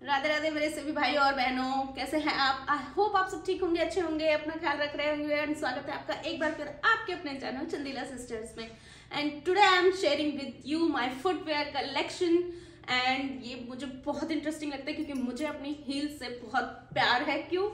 राधे राधे मेरे सभी भाई और बहनों, कैसे हैं आप? आई होप आप सब ठीक होंगे, अच्छे होंगे, अपना ख्याल रख रहे होंगे। एंड स्वागत है आपका एक बार फिर आपके अपने चैनल चंदीला सिस्टर्स में। And today I am sharing with you my footwear collection. And ये मुझे बहुत इंटरेस्टिंग लगता है क्योंकि मुझे अपनी हील्स से बहुत प्यार है। क्यों,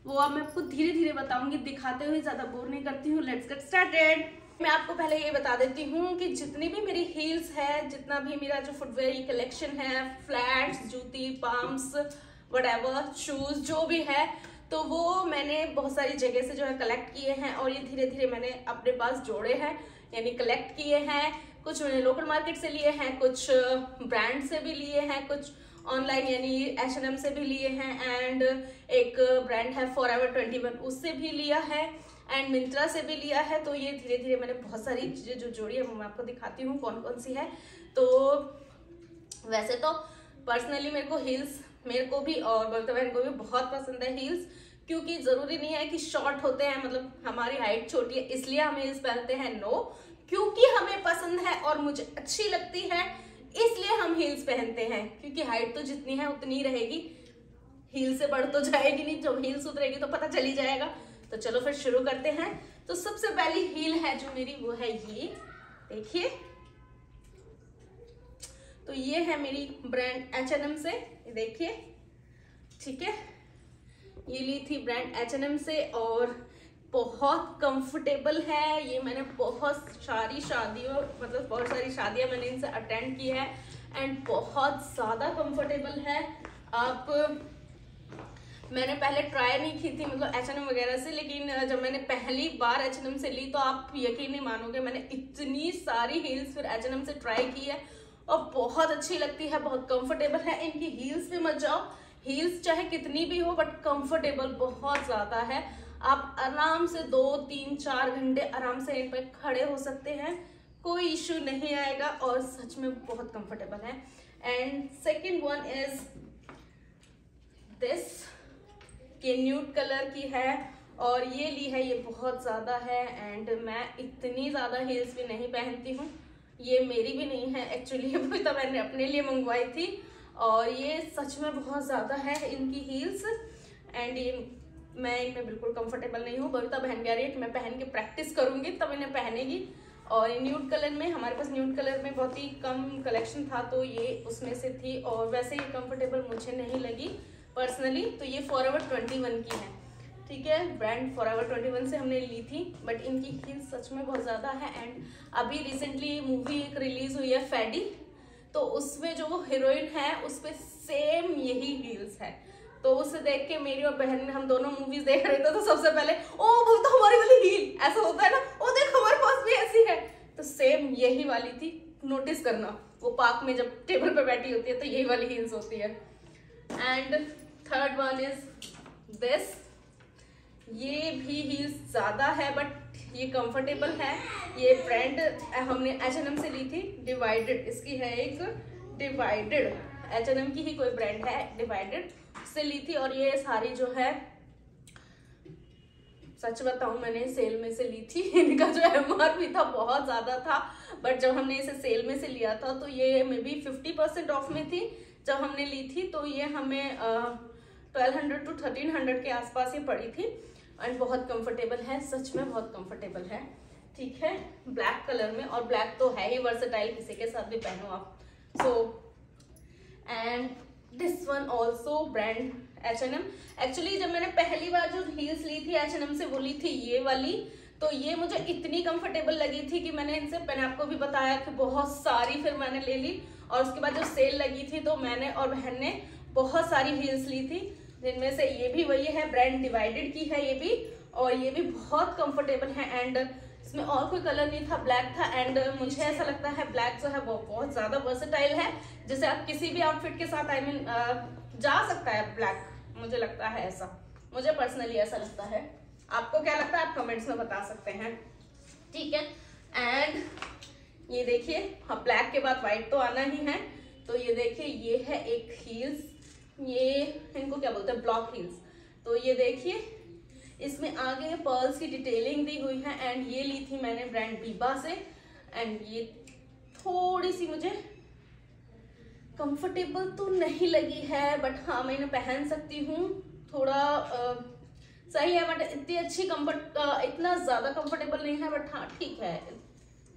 वो अब मैं आपको धीरे धीरे बताऊंगी, दिखाते हुए ज्यादा बोर नहीं करती हूँ। Let's get started. मैं आपको पहले ये बता देती हूँ कि जितनी भी मेरी हील्स है, जितना भी मेरा जो फुटवेयर कलेक्शन है, फ्लैट्स, जूती, पाम्स, व्हाटएवर, शूज, जो भी है, तो वो मैंने बहुत सारी जगह से जो है कलेक्ट किए हैं और ये धीरे धीरे मैंने अपने पास जोड़े हैं, यानी कलेक्ट किए हैं। कुछ मैंने लोकल मार्केट से लिए हैं, कुछ ब्रांड से भी लिए हैं, कुछ ऑनलाइन यानी H&M से भी लिए हैं, एंड एक ब्रांड है फॉरएवर 21 उससे भी लिया है, एंड मिंत्रा से भी लिया है। तो ये धीरे धीरे मैंने बहुत सारी चीजें जो जोड़ी है वो मैं आपको दिखाती हूँ कौन कौन सी है। तो वैसे तो पर्सनली मेरे को भी और बबीता बहन को भी बहुत पसंद है हील्स, क्योंकि जरूरी नहीं है कि शॉर्ट होते हैं, मतलब हमारी हाइट छोटी है इसलिए हम हील्स पहनते हैं। नो, क्योंकि हमें पसंद है और मुझे अच्छी लगती है इसलिए हम हील्स पहनते हैं। क्योंकि हाइट तो जितनी है उतनी ही रहेगी, हील से बढ़ तो जाएगी नहीं। जब हील्स उतरेगी तो पता चली जाएगा। तो चलो फिर शुरू करते हैं। तो सबसे पहली हील है जो मेरी, वो है ये, देखिए। तो ये है मेरी ब्रांड H&M से, ये देखिए, ठीक है। ये ली थी ब्रांड H&M से और बहुत कंफर्टेबल है। ये मैंने बहुत सारी शादियां मैंने इनसे अटेंड की है एंड बहुत ज्यादा कंफर्टेबल है। आप मैंने पहले ट्राई नहीं की थी मतलब H&M वगैरह से, लेकिन जब मैंने पहली बार H&M से ली तो आप यकीन नहीं मानोगे, मैंने इतनी सारी हील्स फिर H&M से ट्राई की है और बहुत अच्छी लगती है, बहुत कंफर्टेबल है। इनकी हील्स पे मत जाओ, हील्स चाहे कितनी भी हो बट कंफर्टेबल बहुत ज्यादा है। आप आराम से 2-3-4 घंटे आराम से इन पर खड़े हो सकते हैं, कोई इश्यू नहीं आएगा और सच में बहुत कंफर्टेबल है। And second one is this, ये न्यूड कलर की है और ये ली है, ये बहुत ज्यादा है। एंड मैं इतनी ज्यादा हील्स भी नहीं पहनती हूँ, ये मेरी भी नहीं है एक्चुअली, ये तो मैंने अपने लिए मंगवाई थी और ये सच में बहुत ज्यादा है इनकी हील्स। एंड ये मैं इनमें बिल्कुल कंफर्टेबल नहीं हूँ। बबीता बहन कह रही है कि मैं पहन के प्रैक्टिस करूंगी तब इन्हें पहनेगी। और ये न्यूड कलर में, हमारे पास न्यूड कलर में बहुत ही कम कलेक्शन था तो ये उसमें से थी और वैसे ये कंफर्टेबल मुझे नहीं लगी पर्सनली। तो ये फॉरएवर 21 की है, ठीक है, ब्रांड फॉरएवर 21 से हमने ली थी, बट इनकी हील्स सच में बहुत ज्यादा है। एंड अभी रिसेंटली मूवी एक रिलीज हुई है फैडी, तो उसमें जो वो हीरोइन है उस पे सेम यही हील्स है। तो उसे देख के मेरी और बहन ने, हम दोनों मूवीज देख रहे थे तो सबसे पहले ओ वो तो हमारी वाली हील, ऐसा होता है ना, ओ देख हमारे पास भी ऐसी है। तो सेम यही वाली थी, नोटिस करना, वो पार्क में जब टेबल पर बैठी होती है तो यही वाली हील्स होती है। And third one is this, ये भी हील्स ज्यादा है बट ये कंफर्टेबल है। ये ब्रांड हमने H&M से ली थी, डिवाइडेड इसकी है एक, डिवाइडेड H&M की ही कोई ब्रांड है, डिवाइडेड से ली थी। और ये सारी जो है, सच बताऊं मैंने सेल में से ली थी, इनका जो MRP था बहुत ज्यादा था, बट जब हमने इसे सेल में से लिया था तो ये मे बी 50% ऑफ में थी जब हमने ली थी। तो ये हमें 1200 to 1300 के आसपास ही पड़ी थी एंड बहुत कंफर्टेबल है, सच में बहुत कंफर्टेबल है, ठीक है। ब्लैक कलर में, और ब्लैक तो है ही वर्सेटाइल, किसी के साथ भी पहनो आप। So and this one also brand H&M। Actually जब मैंने पहली बार जो हील्स ली थी H&M से, वो ली थी ये वाली। तो ये मुझे इतनी कंफर्टेबल लगी थी कि मैंने आपको भी बताया कि बहुत सारी फिर मैंने ले ली। और उसके बाद जब सेल लगी थी तो मैंने और बहन ने बहुत सारी हील्स ली थी, जिनमें से ये भी वही है, ब्रांड डिवाइडेड की है ये भी, और ये भी बहुत कंफर्टेबल है। एंड इसमें और कोई कलर नहीं था, ब्लैक था। एंड मुझे ऐसा लगता है ब्लैक जो है वो बहुत ज्यादा वर्सेटाइल है, जैसे आप किसी भी आउटफिट के साथ जा सकता है ब्लैक, मुझे लगता है ऐसा, मुझे पर्सनली ऐसा लगता है। आपको क्या लगता है आप कमेंट्स में बता सकते हैं, ठीक है। एंड ये देखिए, हाँ ब्लैक के बाद व्हाइट तो आना ही है। तो ये देखिए, ये है एक हील्स, ये इनको क्या बोलते हैं, ब्लॉक हील्स। तो ये देखिए, इसमें आगे पर्ल्स की डिटेलिंग दी हुई है। एंड ये ली थी मैंने ब्रांड बीबा से। एंड ये थोड़ी सी मुझे कंफर्टेबल तो नहीं लगी है, बट हाँ मैं इन्हें पहन सकती हूँ। थोड़ा सही है, बट इतनी अच्छी इतना ज़्यादा कंफर्टेबल नहीं है, बट हाँ ठीक है,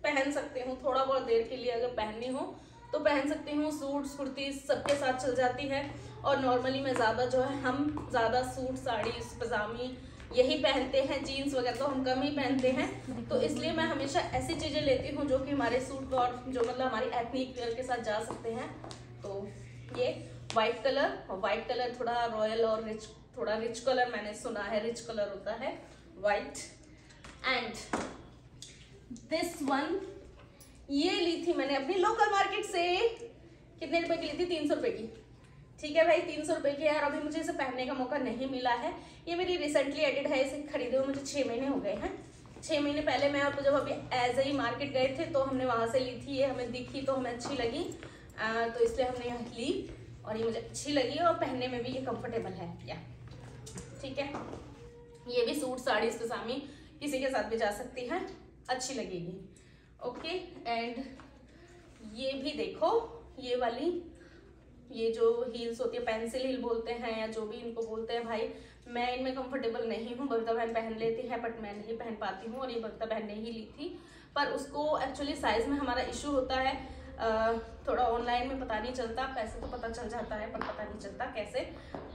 पहन सकती हूँ। थोड़ा बहुत देर के लिए अगर पहननी हो तो पहन सकती हूँ। सूट्स कुर्ती सबके साथ चल जाती है, और नॉर्मली मैं ज़्यादा जो है हम ज़्यादा सूट साड़ी पजामी यही पहनते हैं, जीन्स वगैरह तो हम कम ही पहनते हैं। तो इसलिए मैं हमेशा ऐसी चीज़ें लेती हूँ जो कि हमारे सूट और जो मतलब हमारी एथनिक वेयर के साथ जा सकते हैं। तो ये वाइट कलर थोड़ा रॉयल और रिच, थोड़ा रिच कलर, मैंने सुना है रिच कलर होता है वाइट। एंड दिस वन ये ली थी मैंने अपनी लोकल मार्केट से। कितने रुपए की ली थी? 300 रुपए की। ठीक है भाई, 300 रुपए की है, और अभी मुझे इसे पहनने का मौका नहीं मिला है। ये मेरी रिसेंटली एडिट है, इसे खरीदे हुए मुझे 6 महीने हो गए हैं। 6 महीने पहले मैं और जब अभी एज ही मार्केट गए थे तो हमने वहां से ली थी। ये हमें दिखी तो हमें अच्छी लगी, तो इसलिए हमने यहाँ ली, और ये मुझे अच्छी लगी और पहनने में भी ये कंफर्टेबल है। या ठीक है, ये भी सूट साड़ी पजामी किसी के साथ भी जा सकती है, अच्छी लगेगी। ओके, एंड ये भी देखो, ये वाली, ये जो हील्स होती है, पेंसिल हील बोलते हैं या जो भी इनको बोलते हैं भाई, मैं इनमें कंफर्टेबल नहीं हूँ। बबीता बहन पहन लेती है, बट मैं नहीं पहन पाती हूँ, और ये बबीता बहन ने ही ली थी। पर उसको एक्चुअली साइज में हमारा इशू होता है, थोड़ा ऑनलाइन में पता नहीं चलता, पैसे तो पता चल जाता है पर पता नहीं चलता कैसे।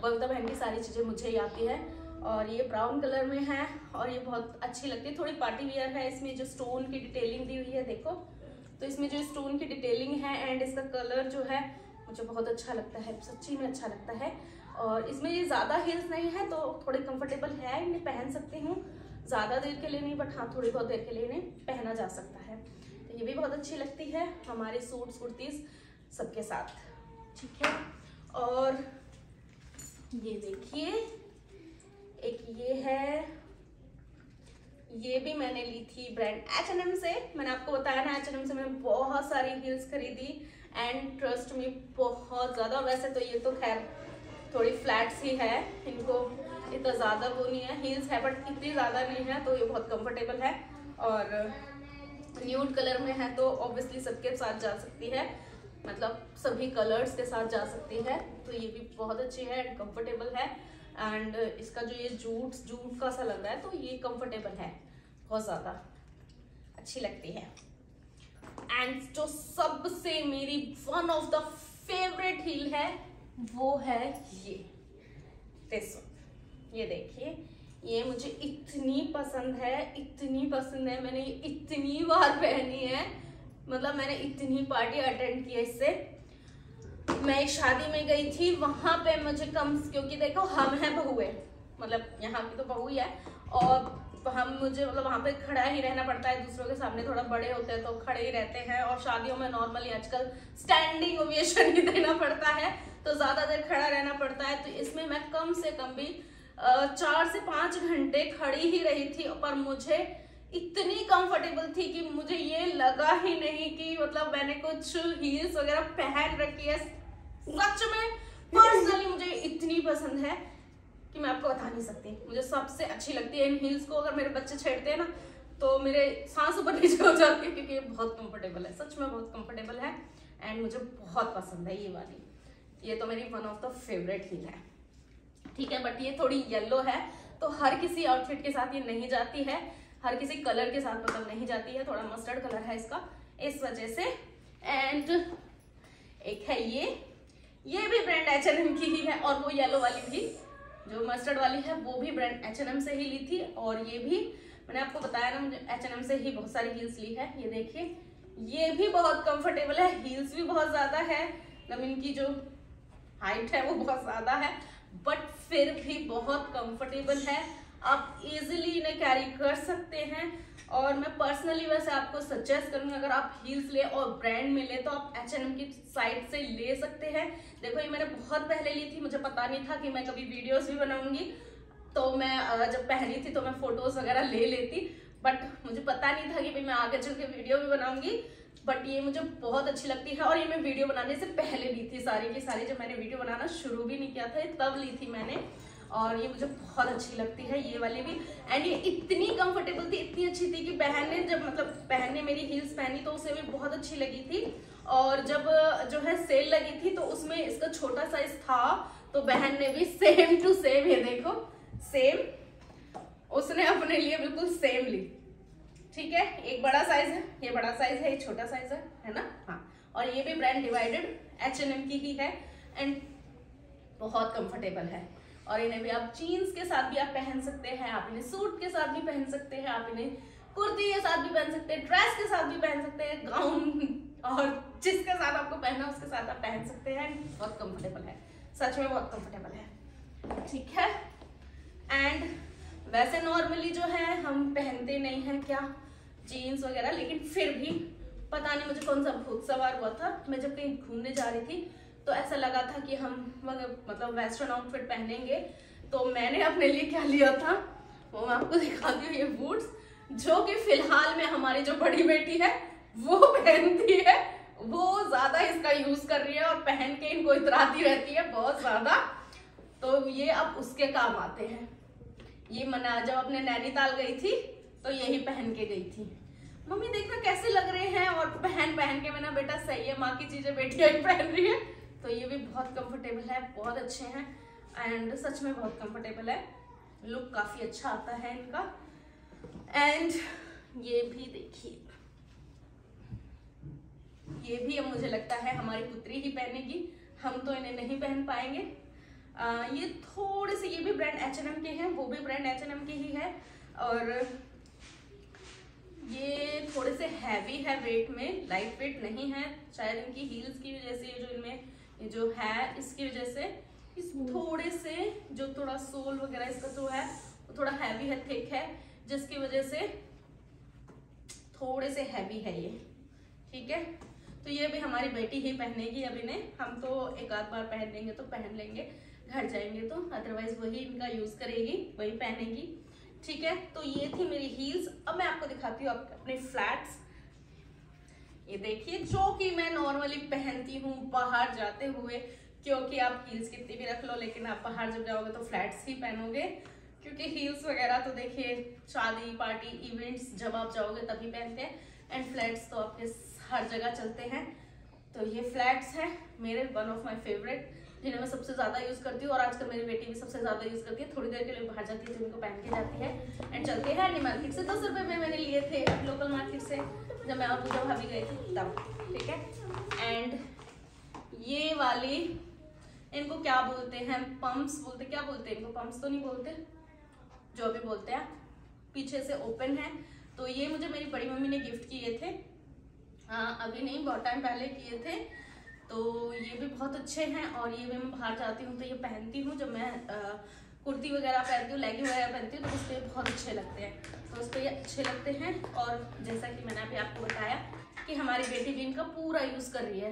बबीता बहन की सारी चीज़ें मुझे ही आती है, और ये ब्राउन कलर में है, और ये बहुत अच्छी लगती है। थोड़ी पार्टी वियर है, इसमें जो स्टोन की डिटेलिंग दी हुई है देखो, तो इसमें जो स्टोन की डिटेलिंग है एंड इसका कलर जो है मुझे बहुत अच्छा लगता है, सच्ची में अच्छा लगता है। और इसमें ये ज़्यादा हील्स नहीं है तो थोड़े कंफर्टेबल है, इन्हें पहन सकती हूँ, ज़्यादा देर के लिए नहीं, बट हाँ थोड़ी बहुत देर के लिए इन्हें पहना जा सकता है। तो ये भी बहुत अच्छी लगती है हमारे सूट्स कुर्तीज़ सबके साथ। ठीक है, और ये देखिए एक ये है, ये भी मैंने ली थी ब्रांड H&M से। मैंने आपको बताया ना, H&M से मैंने बहुत सारी हील्स खरीदी, एंड ट्रस्ट मी बहुत ज़्यादा। वैसे तो ये तो खैर थोड़ी फ्लैट्स ही है, इनको इतना ज़्यादा वो नहीं है, हील्स है बट इतनी ज़्यादा नहीं है, तो ये बहुत कंफर्टेबल है। और न्यूड कलर में है तो ऑब्वियसली सबके साथ जा सकती है, मतलब सभी कलर्स के साथ जा सकती है, तो ये भी बहुत अच्छी है एंड कंफर्टेबल है। एंड इसका जो ये जूट का सा लग रहा है, तो ये कंफर्टेबल है, बहुत ज़्यादा अच्छी लगती है। एंड जो सबसे मेरी one of the favourite heel है वो है ये दिस वन। ये देखिए, ये मुझे इतनी पसंद है, इतनी पसंद है, मैंने इतनी बार पहनी है, मतलब मैंने इतनी पार्टी अटेंड की है इससे। मैं एक शादी में गई थी, वहां पे मुझे क्योंकि देखो हम हैं बहुएं, मतलब यहाँ की तो बहू ही है, और मुझे मतलब वहाँ पे खड़ा ही रहना पड़ता है, दूसरों के सामने थोड़ा बड़े होते हैं तो खड़े ही रहते हैं, और शादियों में नॉर्मली आजकल स्टैंडिंग ओवेशन ही देना पड़ता है, तो ज्यादा देर खड़ा रहना पड़ता है। तो इसमें मैं कम से कम भी 4 से 5 घंटे खड़ी ही रही थी, पर मुझे इतनी कंफर्टेबल थी कि मुझे ये लगा ही नहीं कि मतलब मैंने कुछ हील्स वगैरह पहन रखी है। सच में पर्सनली मुझे इतनी पसंद है कि मैं आपको बता नहीं सकती, मुझे सबसे अच्छी लगती है इन हील्स को। अगर मेरे बच्चे छेड़ते हैं ना तो मेरे सांस ऊपर नीचे हो जाती है, क्योंकि ये बहुत कंफर्टेबल है, सच में बहुत कंफर्टेबल है, एंड मुझे बहुत पसंद है ये वाली। ये तो मेरी one of the favourite heel है। ठीक है, बट ये थोड़ी येलो है, तो हर किसी आउटफिट के साथ ये नहीं जाती है, हर किसी कलर के साथ मतलब नहीं जाती है, थोड़ा मस्टर्ड कलर है इसका, इस वजह से। एंड एक है ये भी ब्रांड H&M की ही है, और वो येलो वाली भी जो मस्टर्ड वाली है वो भी ब्रांड H&M से ही ली थी। और ये भी मैंने आपको बताया ना, मुझे H&M से ही बहुत सारी हील्स ली है। ये देखिए, ये भी बहुत कंफर्टेबल है, हील्स भी बहुत ज्यादा है, मतलब इनकी जो हाइट है वो बहुत ज्यादा है, बट फिर भी बहुत कंफर्टेबल है, आप इजीली इन्हें कैरी कर सकते हैं। और मैं पर्सनली वैसे आपको सजेस्ट करूंगी, अगर आप हील्स ले और ब्रांड में ले तो आप H&M की साइट से ले सकते हैं। देखो, ये मैंने बहुत पहले ली थी, मुझे पता नहीं था कि मैं कभी वीडियोस भी बनाऊंगी, तो मैं जब पहनी थी तो मैं फोटोज वगैरह ले लेती, बट मुझे पता नहीं था कि मैं आगे चल के वीडियो भी बनाऊंगी। बट ये मुझे बहुत अच्छी लगती है, और ये मैं वीडियो बनाने से पहले ली थी सारी की सारी, जब मैंने वीडियो बनाना शुरू भी नहीं किया था तब ली थी मैंने, और ये मुझे बहुत अच्छी लगती है ये वाली भी। एंड ये इतनी कंफर्टेबल थी, इतनी अच्छी थी कि बहन ने जब मतलब बहन ने मेरी हील्स पहनी तो उसे भी बहुत अच्छी लगी थी, और जब जो है सेल लगी थी तो उसमें इसका छोटा साइज था, तो बहन ने भी सेम टू सेम, ये देखो सेम, उसने अपने लिए बिल्कुल सेम ली। ठीक है, एक बड़ा साइज है, ये बड़ा साइज है, ये छोटा साइज है ना। हाँ, और ये भी ब्रांड डिवाइडेड H&M की ही है एंड बहुत कंफर्टेबल है। और इन्हें भी आप जीन्स के साथ भी आप पहन सकते हैं, आप इन्हें सूट के साथ भी पहन सकते हैं, आप इन्हें कुर्ती के साथ भी पहन सकते हैं, ड्रेस के साथ भी पहन सकते हैं, गाउन और जिसके साथ आपको पहनना उसके साथ आप पहन सकते हैं। बहुत कंफर्टेबल है, सच में बहुत कंफर्टेबल है। ठीक है, एंड वैसे नॉर्मली जो है हम पहनते नहीं हैं क्या जीन्स वगैरह, लेकिन फिर भी पता नहीं मुझे कौन सा भूत सवार हुआ था, मैं जब कहीं घूमने जा रही थी तो ऐसा लगा था कि हम मतलब वेस्टर्न आउटफिट पहनेंगे। तो मैंने अपने लिए क्या लिया था वो मैं आपको दिखाती हूँ। ये बूट्स जो कि फिलहाल में हमारी जो बड़ी बेटी है वो पहनती है, वो ज्यादा इसका यूज कर रही है और पहन के इनको इतराती रहती है बहुत ज्यादा, तो ये अब उसके काम आते हैं। ये मना जब अपने नैनीताल गई थी तो यही पहन के गई थी, मम्मी देखना कैसे लग रहे हैं, और पहन के मैंने बेटा सही है, माँ की चीजें बेटियां ही पहन रही है। तो ये भी बहुत कंफर्टेबल है, बहुत अच्छे हैं एंड सच में बहुत कंफर्टेबल है, लुक काफी अच्छा आता है इनका। एंड ये भी देखिए, ये भी अब मुझे लगता है हमारी पुत्री ही पहनेगी, हम तो इन्हें नहीं पहन पाएंगे। ये थोड़े से, ये भी ब्रांड H&M के हैं, वो भी ब्रांड H&M के ही है, और ये थोड़े से हैवी है वेट में, लाइट वेट नहीं है, शायद इनकी हील्स की वजह से, जो इनमें जो है इसकी वजह से इस थोड़े से जो थोड़ा सोल वगैरह इसका जो है वो थोड़ा हैवी है, थिक है, जिसकी वजह से थोड़े से हैवी है ये। ठीक है, तो ये भी हमारी बेटी ही पहनेगी अब इन्हें, हम तो एक आध बार पहन लेंगे तो पहन लेंगे, घर जाएंगे तो, अदरवाइज वही इनका यूज करेगी, वही पहनेगी। ठीक है, तो ये थी मेरी हील्स। अब मैं आपको दिखाती हूँ अपने फ्लैट्स। ये देखिए, जो कि मैं नॉर्मली पहनती हूँ बाहर जाते हुए, क्योंकि आप हील्स कितनी भी रख लो लेकिन आप बाहर जब जाओगे तो फ्लैट्स ही पहनोगे, क्योंकि हील्स वगैरह तो देखिए शादी पार्टी इवेंट्स जब आप जाओगे तभी पहनते हैं, एंड फ्लैट्स तो आपके हर जगह चलते हैं। तो ये फ्लैट्स है मेरे वन ऑफ माई फेवरेट, जिन्हें मैं सबसे ज्यादा यूज करती हूँ, और आजकल मेरी बेटी भी सबसे ज्यादा यूज करती है। थोड़ी देर के लिए बाहर जाती है तो इनको पहन के जाती है एंड चलते हैं। एंड मार्केट से 10 रुपए में मैंने लिए थे, लोकल मार्केट से, जब मैं पूजा भाभी गई थी तब। ठीक है, एंड ये वाली इनको क्या बोलते हैं, पंप्स बोलते, क्या बोलते हैं इनको, पंप्स तो नहीं बोलते, जो भी बोलते हैं, पीछे से ओपन है। तो ये मुझे मेरी बड़ी मम्मी ने गिफ्ट किए थे, अभी नहीं बहुत टाइम पहले किए थे। तो ये भी बहुत अच्छे हैं, और ये भी मैं बाहर जाती हूँ तो ये पहनती हूँ, जब मैं कुर्ती वगैरह पहनती हूँ, लेगिंग वगैरह पहनती हूँ तो उस पर बहुत अच्छे लगते हैं, तो उस पर ये अच्छे लगते हैं। और जैसा कि मैंने अभी आपको बताया कि हमारी बेटी भी इनका पूरा यूज कर रही है,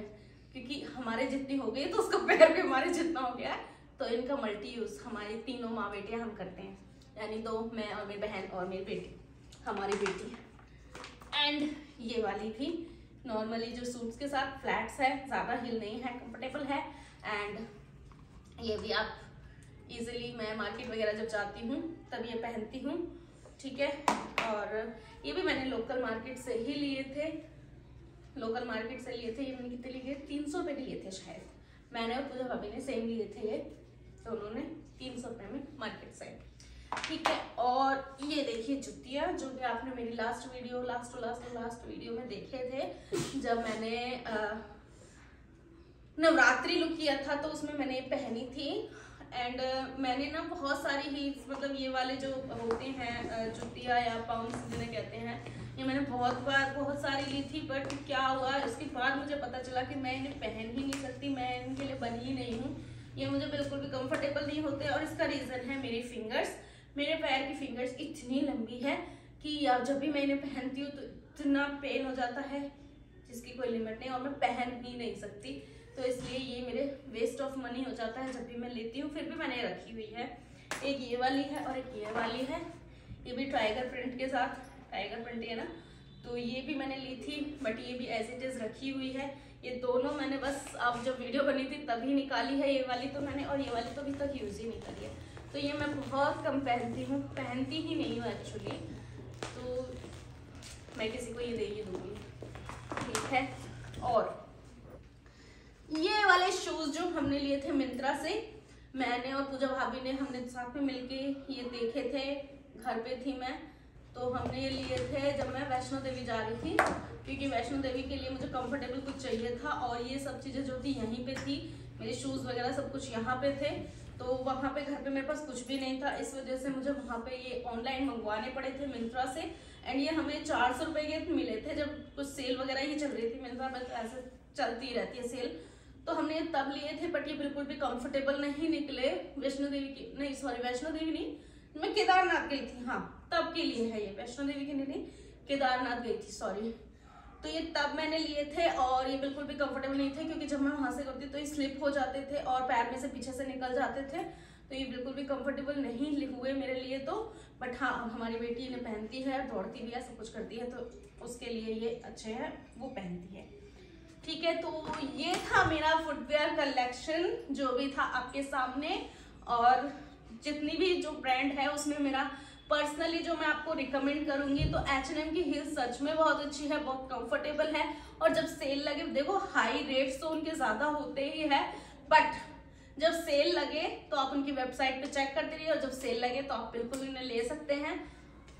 क्योंकि हमारे जितनी हो गई तो उसका पैर भी हमारे जितना हो गया है, तो इनका मल्टी यूज हमारी तीनों माँ बेटियां हम करते हैं, यानी दो, मैं और मेरी बहन और मेरी बेटी, हमारी बेटी। एंड ये वाली भी नॉर्मली जो सूट्स के साथ फ्लैट्स है, ज्यादा हिल नहीं है, कंफर्टेबल है। एंड ये भी आप इजीली, मैं मार्केट वगैरह जब जाती हूँ तब ये पहनती हूँ। ठीक है, और ये भी मैंने लोकल मार्केट से ही लिए थे, लोकल मार्केट से लिए थे। ये मैंने कितने लिए, 300 रुपए लिए थे शायद, मैंने और पूजा भाभी ने सेम लिए थे ये, तो उन्होंने 300 रुपए में मार्केट से। ठीक है, और ये देखिए जुतियाँ, जो कि आपने मेरी लास्ट वीडियो में देखे थे, जब मैंने नवरात्रि लुक किया था तो उसमें मैंने पहनी थी। एंड मैंने ना बहुत सारी हील्स, मतलब ये वाले जो होते हैं जुतिया या पम्प्स जिन्हें कहते हैं, ये मैंने बहुत सारी ली थी, बट क्या हुआ उसके बाद मुझे पता चला कि मैं इन्हें पहन ही नहीं सकती, मैं इनके लिए बनी ही नहीं हूँ, ये मुझे बिल्कुल भी कंफर्टेबल नहीं होते। और इसका रीजन है मेरी फिंगर्स, मेरे पैर की फिंगर्स इतनी लंबी है कि यार जब भी मैं इन्हें पहनती हूँ तो इतना पेन हो जाता है जिसकी कोई लिमिट नहीं, और मैं पहन ही नहीं सकती, तो इसलिए ये मेरे वेस्ट ऑफ मनी हो जाता है जब भी मैं लेती हूँ। फिर भी मैंने रखी हुई है, एक ये वाली है और एक ये वाली है, ये भी टाइगर प्रिंट के साथ, टाइगर प्रिंट है ना, तो ये भी मैंने ली थी, बट ये भी एज इट इज रखी हुई है। ये दोनों मैंने बस अब जब वीडियो बनी थी तभी निकाली है, ये वाली तो मैंने, और ये वाली तो अभी तक यूज ही नहीं करी है, तो ये मैं बहुत कम पहनती हूँ, पहनती ही नहीं हूँ एक्चुअली, तो मैं किसी को ये दे ही दूँगी। ठीक है, और ये वाले शूज जो हमने लिए थे मिंत्रा से, मैंने और पूजा भाभी ने हमने साथ में मिलके ये देखे थे, घर पे थी मैं, तो हमने ये लिए थे जब मैं वैष्णो देवी जा रही थी, क्योंकि वैष्णो देवी के लिए मुझे कंफर्टेबल कुछ चाहिए था और ये सब चीजें जो थी यहीं पे थी, मेरे शूज वगैरह सब कुछ यहाँ पे थे, तो वहाँ पे घर पे मेरे पास कुछ भी नहीं था, इस वजह से मुझे वहाँ पे ये ऑनलाइन मंगवाने पड़े थे मिंत्रा से। एंड ये हमें 400 रुपए के मिले थे, जब कुछ सेल वगैरह ही चल रही थी मिंत्रा में, तो ऐसे चलती रहती है सेल, तो हमने तब लिए थे, बट ये बिल्कुल भी कंफर्टेबल नहीं निकले। वैष्णो देवी की नहीं, सॉरी वैष्णो देवी नहीं, मैं केदारनाथ गई थी, हाँ तब के लिए है ये, वैष्णो देवी के नहीं, केदारनाथ गई थी सॉरी। तो ये तब मैंने लिए थे और ये बिल्कुल भी कंफर्टेबल नहीं थे, क्योंकि जब मैं वहां से करती तो ये स्लिप हो जाते थे और पैर में से पीछे से निकल जाते थे, तो ये बिल्कुल भी कंफर्टेबल नहीं हुए मेरे लिए तो। बट हाँ, हमारी बेटी ने पहनती है, दौड़ती भी है, सब कुछ करती है, तो उसके लिए ये अच्छे हैं, वो पहनती है। ठीक है, तो ये था मेरा फुटवेयर कलेक्शन जो भी था आपके सामने, और जितनी भी जो ब्रांड है उसमें मेरा पर्सनली जो मैं आपको रिकमेंड करूंगी तो H&M की हील्स सच में बहुत अच्छी है, बहुत कंफर्टेबल है, और जब सेल लगे, देखो हाई रेट्स तो उनके ज्यादा होते ही है, बट जब सेल लगे तो आप उनकी वेबसाइट पे चेक करते रहिए, और जब सेल लगे तो आप बिल्कुल इन्हें ले सकते हैं।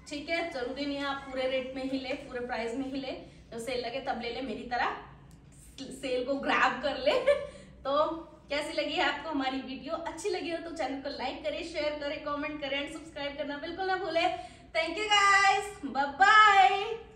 ठीक है, जरूरी नहीं है आप पूरे रेट में ही ले, पूरे प्राइस में ही ले, जब सेल लगे तब ले ले, मेरी तरह सेल को ग्रैब कर ले। तो कैसी लगी है आपको हमारी वीडियो? अच्छी लगी हो तो चैनल को लाइक करें, शेयर करें, कमेंट करें एंड सब्सक्राइब करना बिल्कुल ना भूले। Thank you guys, bye bye.